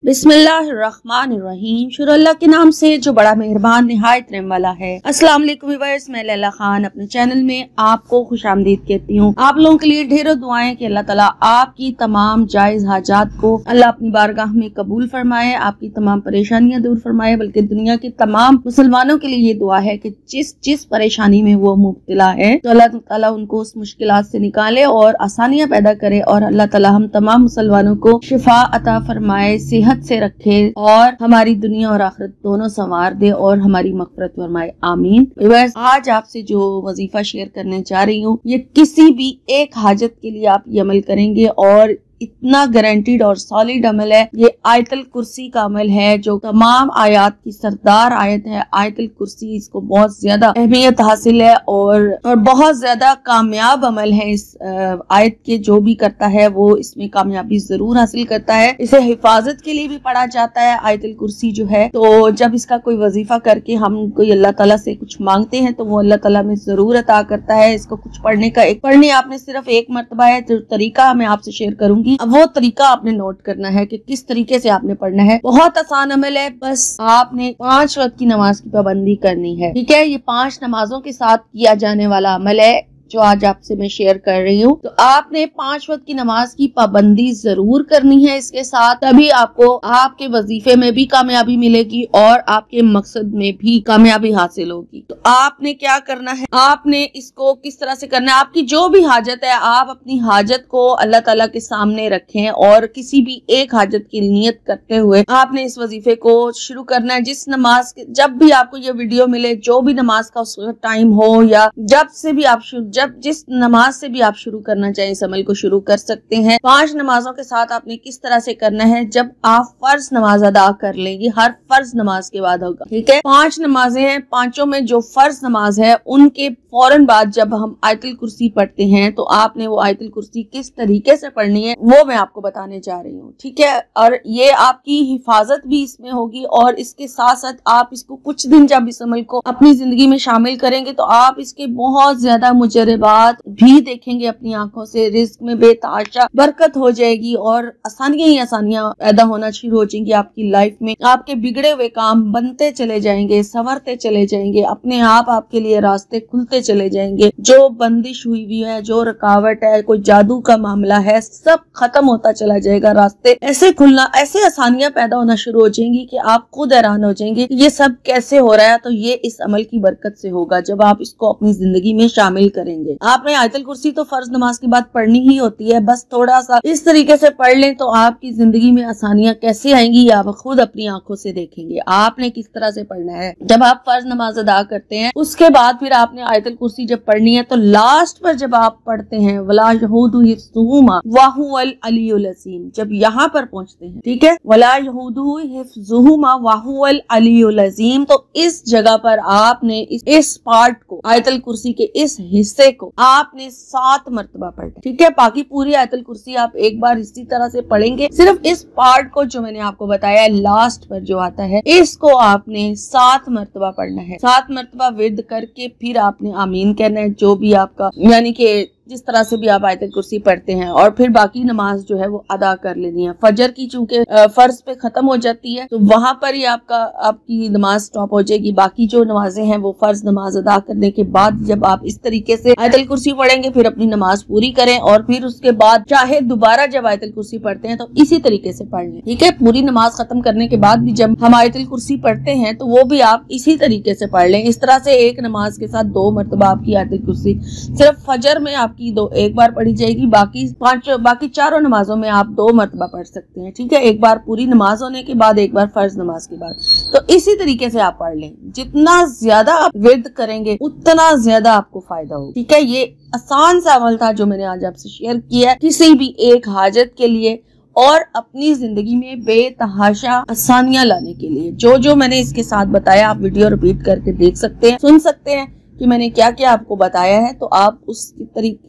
बिस्मिल्लाहिर्रहमानिर्रहीम। शुरू अल्लाह के नाम से जो बड़ा मेहरबान निहायत रहम वाला है। अस्सलाम वालेकुम व्यूअर्स, मैं लैला खान अपने चैनल में आपको खुशामदीद कहती हूँ। आप लोगों के लिए ढेरों दुआएं कि अल्लाह ताला आपकी तमाम जायज हाजात को अल्लाह अपनी बारगाह में कबूल फरमाए, आपकी तमाम परेशानियां दूर फरमाए। बल्कि दुनिया के तमाम मुसलमानों के लिए ये दुआ है कि जिस परेशानी में वो मुब्तला है तो अल्लाह ताला उनको उस मुश्किलात से निकाले और आसानियां पैदा करे, और अल्लाह ताला हम तमाम मुसलमानों को शिफा अता फरमाए, सेहत से रखे और हमारी दुनिया और आखिरत दोनों संवार दे और हमारी मग़फ़िरत फरमाए, आमीन। आज आपसे जो वजीफा शेयर करने जा रही हूँ, ये किसी भी एक हाजत के लिए आप ये अमल करेंगे और इतना गारंटीड और सॉलिड अमल है। ये आयतल कुर्सी का अमल है जो तमाम आयत की सरदार आयत है। आयतल कुर्सी, इसको बहुत ज्यादा अहमियत हासिल है और बहुत ज्यादा कामयाब अमल है। इस आयत के जो भी करता है वो इसमें कामयाबी जरूर हासिल करता है। इसे हिफाजत के लिए भी पढ़ा जाता है आयतल कुर्सी जो है। तो जब इसका कोई वजीफा करके हम कोई अल्लाह ताला से कुछ मांगते हैं तो वो अल्लाह ताला में जरूर अता करता है। इसको कुछ पढ़ने आपने सिर्फ एक मरतबा है। जो तरीका मैं आपसे शेयर करूंगी, अब वो तरीका आपने नोट करना है कि किस तरीके से आपने पढ़ना है। बहुत आसान अमल है, बस आपने 5 वक्त की नमाज की पाबंदी करनी है। ठीक है, ये 5 नमाजों के साथ किया जाने वाला अमल है जो आज आपसे मैं शेयर कर रही हूँ। तो आपने 5 वक्त की नमाज की पाबंदी जरूर करनी है इसके साथ, तभी आपको आपके वजीफे में भी कामयाबी मिलेगी और आपके मकसद में भी कामयाबी हासिल होगी। तो आपने क्या करना है, आपने इसको किस तरह से करना है, आपकी जो भी हाजत है आप अपनी हाजत को अल्लाह ताला के सामने रखें और किसी भी एक हाजत की नियत करते हुए आपने इस वजीफे को शुरू करना है। जिस नमाज के, जब भी आपको ये वीडियो मिले, जो भी नमाज का उसका टाइम हो या जब से भी आप जिस नमाज से भी आप शुरू करना चाहें इस अमल को शुरू कर सकते हैं। 5 नमाजों के साथ आपने किस तरह से करना है, जब आप फर्ज नमाज अदा कर लेंगे, हर फर्ज नमाज के बाद होगा। ठीक है, 5 नमाजें हैं, 5 में जो फर्ज नमाज है उनके फौरन बाद जब हम आयतल कुर्सी पढ़ते हैं तो आपने वो आयतल कुर्सी किस तरीके से पढ़नी है वो मैं आपको बताने जा रही हूँ। ठीक है, और ये आपकी हिफाजत भी इसमें होगी और इसके साथ साथ आप इसको कुछ दिन जब इस अमल को अपनी जिंदगी में शामिल करेंगे तो आप इसके बहुत ज्यादा मुजरबात भी देखेंगे अपनी आंखों से। रिस्क में बेतहाशा बरकत हो जाएगी और आसानियां ही आसानियां पैदा होना शुरू हो जाएंगी आपकी लाइफ में। आपके बिगड़े हुए काम बनते चले जाएंगे, संवरते चले जाएंगे, अपने आप आपके लिए रास्ते खुलते चले जाएंगे। जो बंदिश हुई है, जो रुकावट है, कोई जादू का मामला है, सब खत्म होता चला जाएगा। रास्ते ऐसे खुलना, ऐसे आसानियां पैदा होना शुरू हो जाएंगी कि आप खुद हैरान हो जाएंगे कि ये सब कैसे हो रहा है। तो ये इस अमल की बरकत से होगा जब आप इसको अपनी जिंदगी में शामिल करेंगे। आपने आयतल कुर्सी तो फर्ज नमाज के बाद पढ़नी ही होती है, बस थोड़ा सा इस तरीके से पढ़ लें तो आपकी जिंदगी में आसानियां कैसे आएंगी ये आप खुद अपनी आंखों से देखेंगे। आपने किस तरह से पढ़ना है, जब आप फर्ज नमाज अदा करते हैं उसके बाद फिर आपने आयतल कुर्सी जब पढ़नी है तो लास्ट पर जब आप पढ़ते हैं वला यहूदु हिफ्ज़ुहुमा वहुवल अलियुल अज़ीम, जब यहाँ पर पहुंचते हैं, ठीक है, वला यहूदु हिफ्ज़ुहुमा वहुवल अलियुल अज़ीम, तो इस जगह पर आपने इस पार्ट को, आयतल कुर्सी के इस हिस्से को आपने 7 मरतबा पढ़ना। ठीक है, बाकी पूरी आयतल कुर्सी आप एक बार इसी तरह से पढ़ेंगे। सिर्फ इस पार्ट को जो मैंने आपको बताया लास्ट पर जो आता है, इसको आपने 7 मरतबा पढ़ना है। 7 मरतबा विर्द करके फिर आपने आमीन कहना है, जो भी आपका यानी कि जिस तरह से भी आप आयतल कुर्सी पढ़ते हैं, और फिर बाकी नमाज जो है वो अदा कर लेनी है। फजर की चूंकि फर्ज पे खत्म हो जाती है तो वहां पर ही आपकी नमाज स्टॉप हो जाएगी। बाकी जो नमाजें हैं वो फर्ज नमाज अदा करने के बाद जब आप इस तरीके से आयतल कुर्सी पढ़ेंगे फिर अपनी नमाज पूरी करें, और फिर उसके बाद चाहे दोबारा जब आयतल कुर्सी पढ़ते हैं तो इसी तरीके से पढ़ लें। ठीक है, पूरी नमाज खत्म करने के बाद भी जब हम आयतल कुर्सी पढ़ते हैं तो वो भी आप इसी तरीके से पढ़ लें। इस तरह से एक नमाज के साथ 2 मरतबा आपकी आयतल कुर्सी सिर्फ फजर में आपकी एक बार पढ़ी जाएगी, बाकी चारों नमाजों में आप 2 मरतबा पढ़ सकते हैं। ठीक है, एक बार पूरी नमाज होने के बाद, एक बार फर्ज नमाज के बाद। तो इसी तरीके से आप पढ़ लें। जितना ज्यादा आप विर्द करेंगे उतना ज्यादा आपको फायदा होगा। ठीक है, ये आसान सा अमल था जो मैंने आज आपसे शेयर किया है किसी भी एक हाजत के लिए और अपनी जिंदगी में बेतहाशा आसानियां लाने के लिए। जो मैंने इसके साथ बताया आप वीडियो रिपीट करके देख सकते हैं, सुन सकते हैं कि मैंने क्या क्या आपको बताया है। तो आप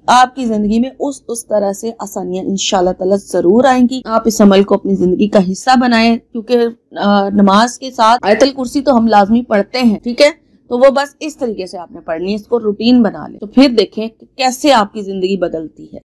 आपकी जिंदगी में उस तरह से आसानियां इंशाल्लाह ताला जरूर आएंगी। आप इस अमल को अपनी जिंदगी का हिस्सा बनाएं, क्योंकि नमाज के साथ आयतल कुर्सी तो हम लाजमी पढ़ते हैं। ठीक है, तो वो बस इस तरीके से आपने पढ़नी है, इसको रूटीन बना लें, तो फिर देखें कैसे आपकी जिंदगी बदलती है।